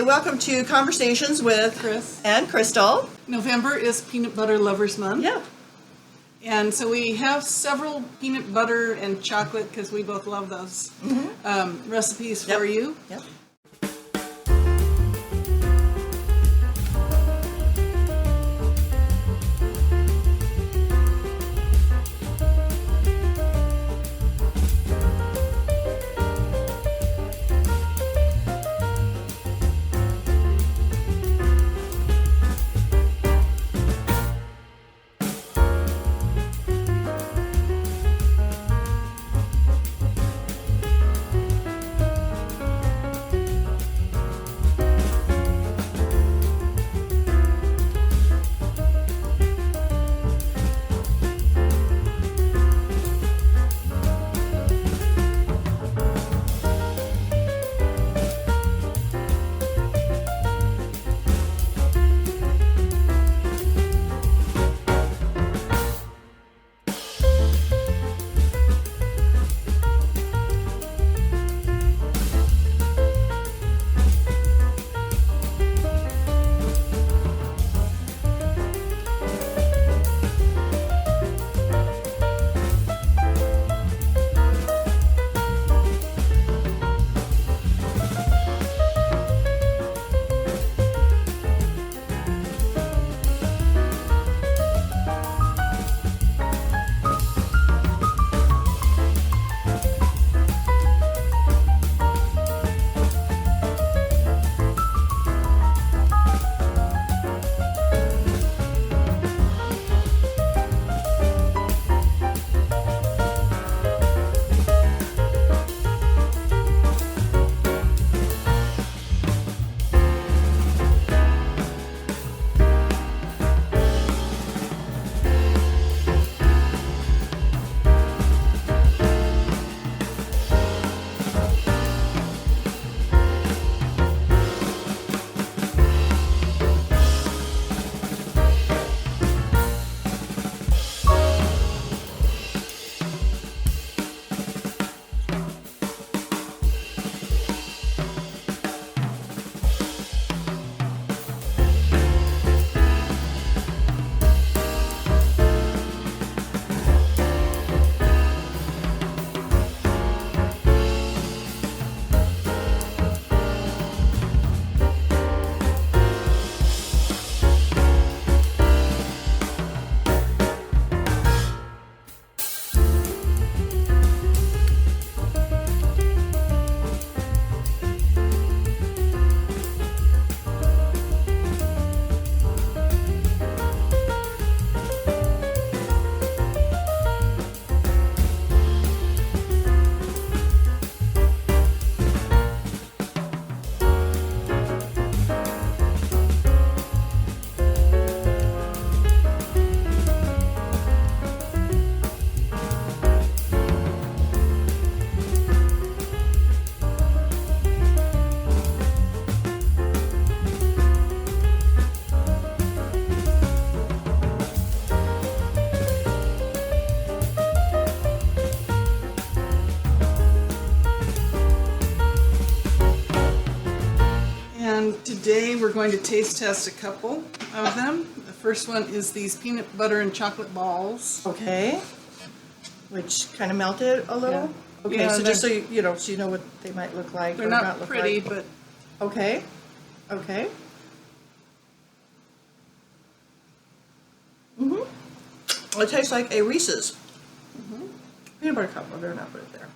welcome to Conversations with Chris. and Crystal. November is Peanut Butter Lovers Month. Yeah. And so we have several peanut butter and chocolate, because we both love those, recipes for you. Yep. Today we're going to taste test a couple of them. The first one is these peanut butter and chocolate balls. Okay. Which kind of melted a little. Yeah. Okay, Yeah, so just so they're- you know what they might look like. They're or not look pretty, like. but Okay. Okay. Mm-hmm. It tastes like a Reese's. Peanut butter cup. Well, they're not put it there.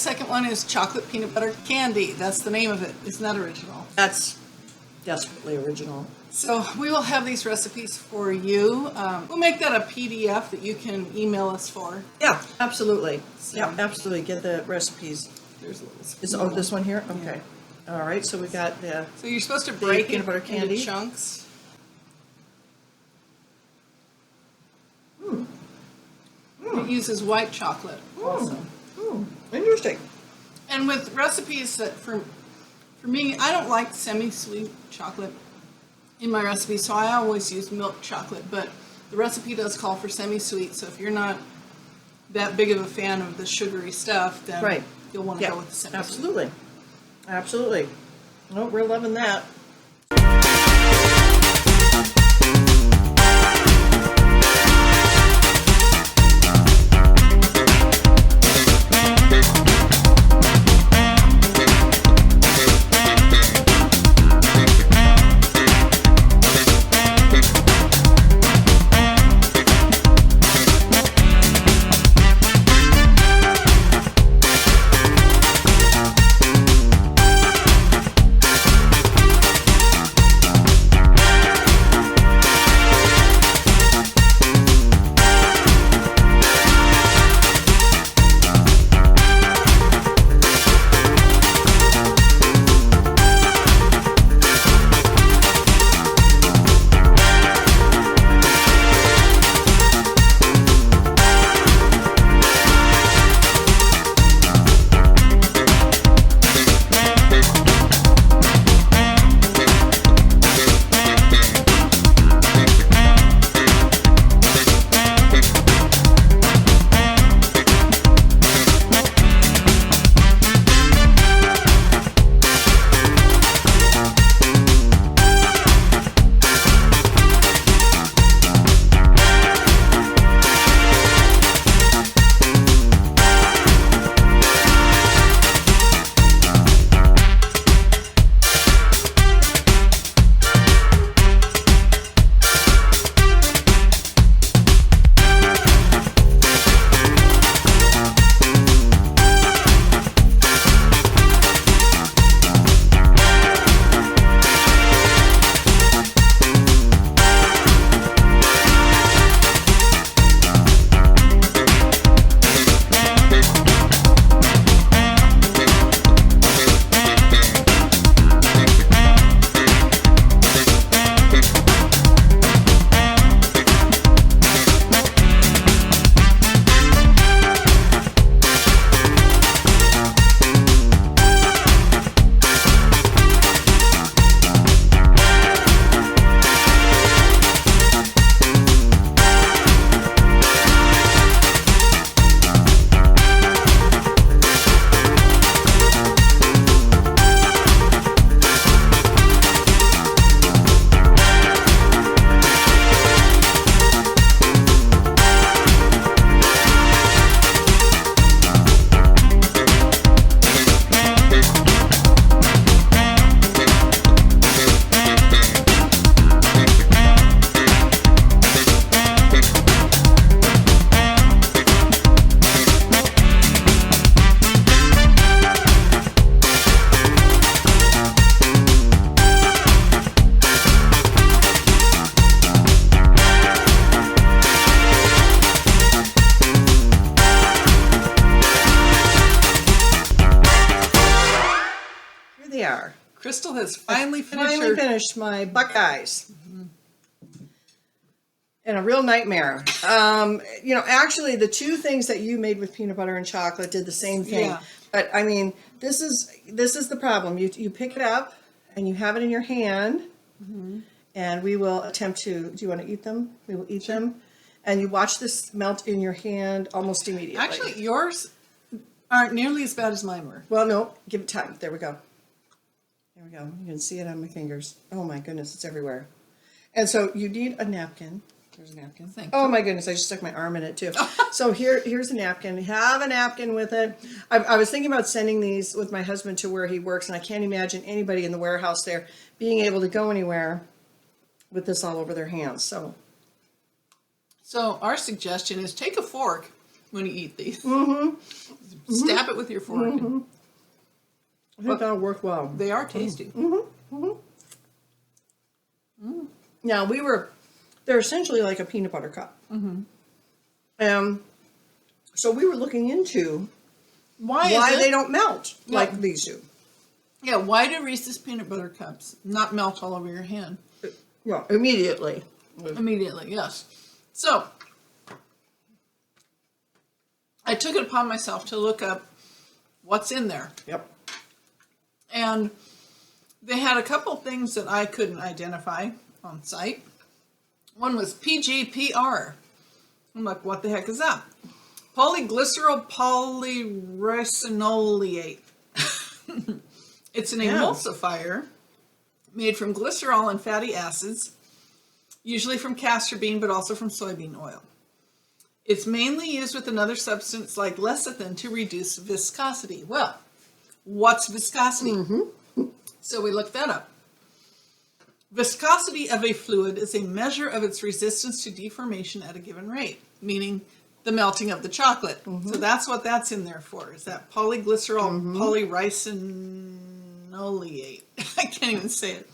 second one is chocolate peanut butter candy. That's the name of it. It's not original. That's desperately original. So we will have these recipes for you. We'll make that a PDF that you can email us for. Yeah, absolutely. So- Yeah, absolutely. Get the recipes. There's a little Is this one here? Okay. All right. So we got the. So you're supposed to break peanut it butter into candy. chunks. It uses white chocolate also. Interesting. And with recipes that for me, I don't like semi-sweet chocolate in my recipes, so I always use milk chocolate. But the recipe does call for semi-sweet, so if you're not that big of a fan of the sugary stuff, then Right. you'll want to Yeah. go with the semi-sweet. Absolutely. Absolutely. No, we're loving that. They are. Crystal has finally finished Finally her. finished my Buckeyes. And a real nightmare. Actually, the two things that you made with peanut butter and chocolate did the same thing. Yeah. But I mean, this is the problem. You pick it up and you have it in your hand, and we will attempt to. Do you want to eat them? We will eat them, and you watch this melt in your hand almost immediately. Actually, yours aren't nearly as bad as mine were. well, no, give it time. There we go. There we go. You can see it on my fingers. Oh my goodness, it's everywhere. And so you need a napkin. There's a napkin. Thank Oh my goodness, I just stuck my arm in it too. So here's a napkin. Have a napkin with it. I was thinking about sending these with my husband to where he works, and I can't imagine anybody in the warehouse there being able to go anywhere with this all over their hands. So So our suggestion is take a fork when you eat these. Mm-hmm. Stab it with your fork. Mm-hmm. I think that'll work well. They are tasty. Now they're essentially like a peanut butter cup. So we were looking into why they don't melt like these do. Yeah, why do Reese's peanut butter cups not melt all over your hand? Well, immediately. Immediately, yes. So, I took it upon myself to look up what's in there. Yep. And they had a couple things that I couldn't identify on site. One was PGPR. I'm like, what the heck is that? Polyglycerol polyricinoleate. It's an emulsifier made from glycerol and fatty acids, usually from castor bean, but also from soybean oil. It's mainly used with another substance like lecithin to reduce viscosity. Well, what's viscosity? So we looked that up. Viscosity of a fluid is a measure of its resistance to deformation at a given rate, meaning the melting of the chocolate. So that's what that's in there for, is that polyglycerol polyricinoleate. I can't even say it.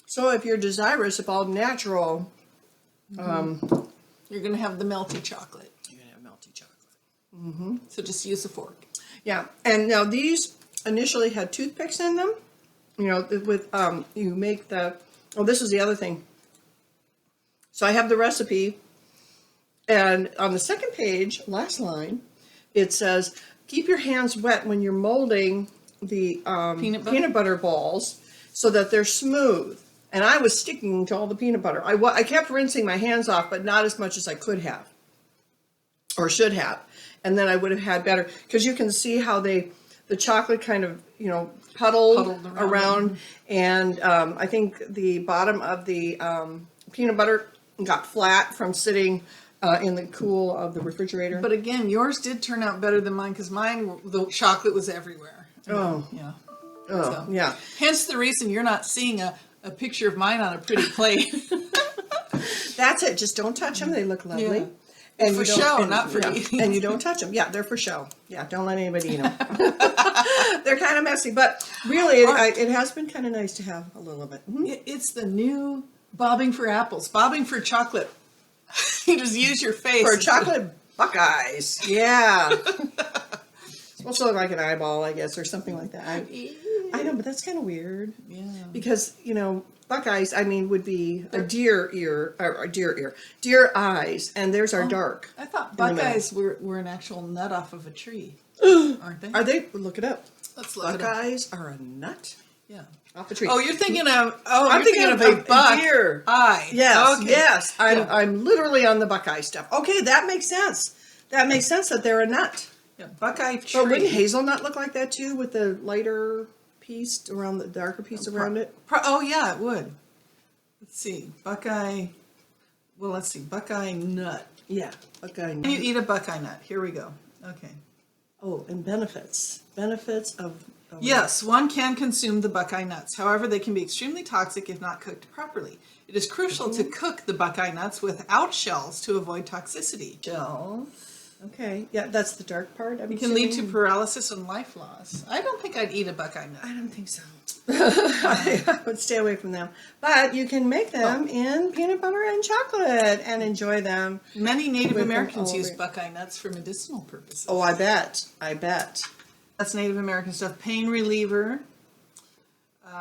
So if you're desirous of all natural, You're going to have the melty chocolate. you're gonna have melty chocolate. So just use a fork. Yeah, and now these initially had toothpicks in them. You know, with you make the. Oh, this is the other thing. So I have the recipe, and on the second page, last line, it says, "Keep your hands wet when you're molding the peanut butter balls, so that they're smooth." And I was sticking to all the peanut butter. I kept rinsing my hands off, but not as much as I could have, or should have. And then I would have had better, because you can see how the chocolate kind of, puddled around. And I think the bottom of the peanut butter got flat from sitting in the cool of the refrigerator. But again, yours did turn out better than mine, because mine, the chocolate was everywhere. Oh. Yeah. Oh, So, yeah. Hence the reason you're not seeing a picture of mine on a pretty plate. That's it. Just don't touch them. They look lovely. Yeah. And For you don't- show, and- not for yeah, eating. And you don't touch them. Yeah, they're for show. Yeah, don't let anybody eat them. They're kind of messy, but really, it has been kind of nice to have a little of it. It's the new bobbing for apples, bobbing for chocolate. You just use your face. For chocolate Buckeyes. Yeah. It's supposed to look like an eyeball, I guess, or something like that. I know, but that's kind of weird. Yeah. Because, Buckeyes, would be a deer eyes, and theirs are dark. I thought in the middle. Buckeyes were an actual nut off of a tree, aren't they? Are they? Look it up. Let's look it up. Buckeyes are a nut Yeah. off a tree. Oh, you're thinking of. I'm thinking of a buck deer eye. Yes, Okay. yes. Yeah. I'm literally on the Buckeye stuff. Okay, that makes sense. That makes sense that they're a nut. Yeah, Buckeye tree. But wouldn't hazelnut look like that too, with the lighter piece around the darker piece around it? Oh yeah, it would. Let's see, Buckeye. Well, let's see, Buckeye nut. Yeah, Buckeye Can you nut. eat a Buckeye nut? Here we go. Okay. Oh, and benefits of Yes, one can consume the Buckeye nuts. However, they can be extremely toxic if not cooked properly. It is crucial to cook the Buckeye nuts without shells to avoid toxicity. gel. Okay, yeah, that's the dark part. It can lead to paralysis and life loss. I don't think I'd eat a Buckeye nut. I don't think so. I would stay away from them. But you can make them in peanut butter and chocolate and enjoy them. Many Native With them Americans all use over. Buckeye nuts for medicinal purposes. Oh, I bet. That's Native American stuff. Pain reliever,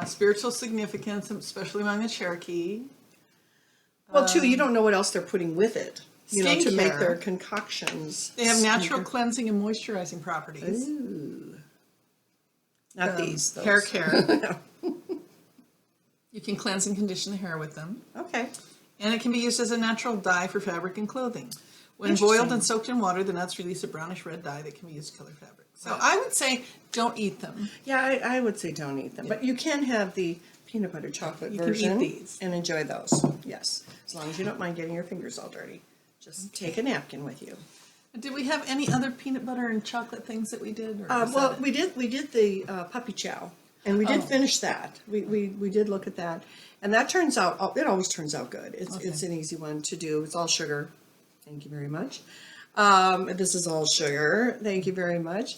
spiritual significance, especially among the Cherokee. Well, too, you don't know what else they're putting with it, to make Skincare. their concoctions. They have natural cleansing and moisturizing properties. Ooh. Not these. Those. Hair care. You can cleanse and condition the hair with them. Okay. And it can be used as a natural dye for fabric and clothing. When Interesting. boiled and soaked in water, the nuts release a brownish red dye that can be used to color fabric. So I would say don't eat them. Yeah, I would say don't eat them. But you can have the peanut butter chocolate You can eat version these. and enjoy those. Yes. As long as you don't mind getting your fingers all dirty. Just take a napkin with you. Did we have any other peanut butter and chocolate things that we did? Or was Well, that it? we did the puppy chow, and we did Oh. finish that. We did look at that, and that turns out it always turns out good. It's an easy one to do. It's all sugar. Thank you very much. This is all sugar. Thank you very much.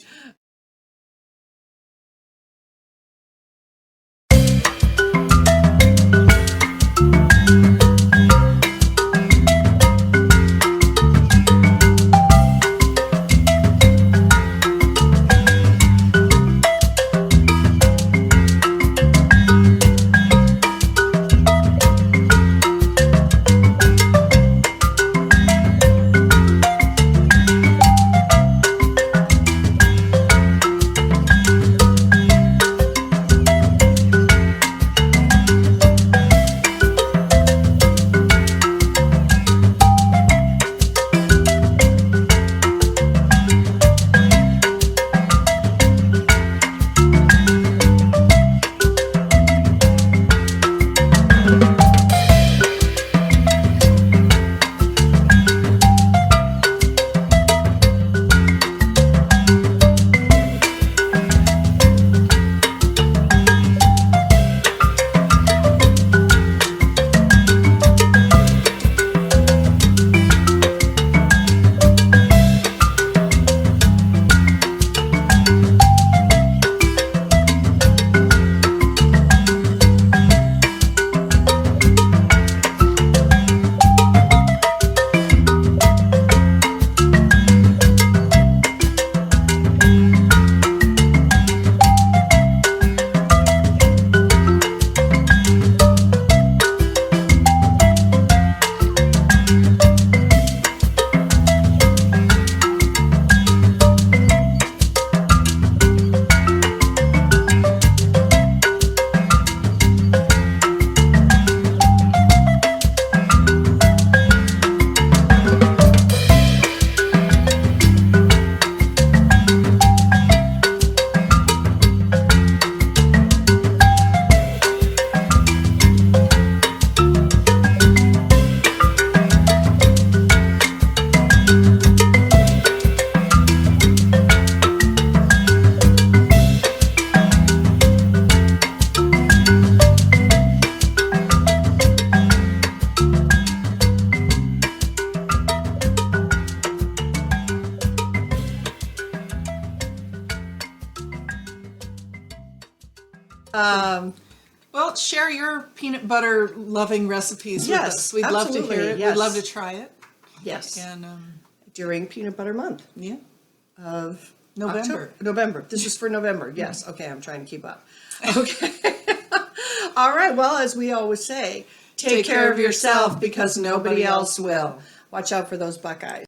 Well, share your peanut butter loving recipes with Yes, us. We'd love to absolutely, hear it. yes. We'd love to try it. Yes. And During Peanut Butter Month yeah, of November. October. November. This is for November. Yes. Okay. I'm trying to keep up. Okay. All right. Well, as we always say, take care of yourself because nobody else will. Watch out for those Buckeyes.